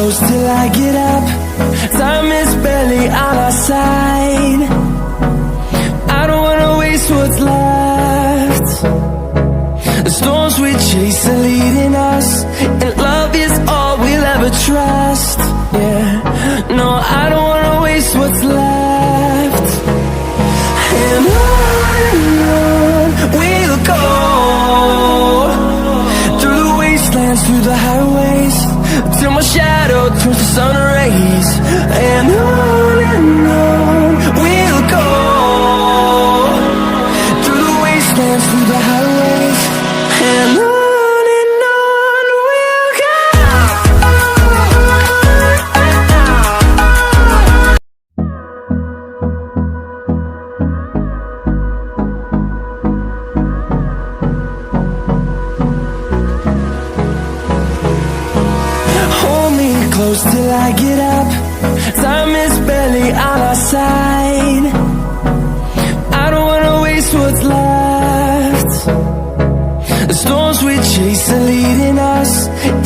close till I get up. Time is barely on our side. I don't wanna waste what's left. The storms we chase are leading us, and love is all we'll ever trust. Yeah, no, I don't wanna waste what's left. And on we'll go, through the wastelands, through the highways, till my shadow turns to sun rays. And on we'll go, through the wastelands, through the highways, and on we'll go. Hold me close till I get up. Time is barely on our side. I don't wanna waste what's left. The storms we chase are leading us,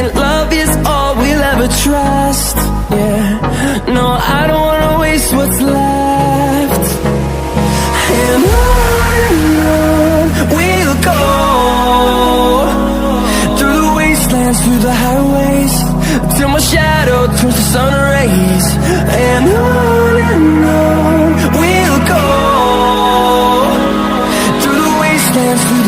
and love is all we'll ever trust. Yeah, no, I don't wanna waste what's left. And on we'll go, through the wastelands, through the highways, till my shadow turns to sun rays. And on we'll go, through the wastelands, through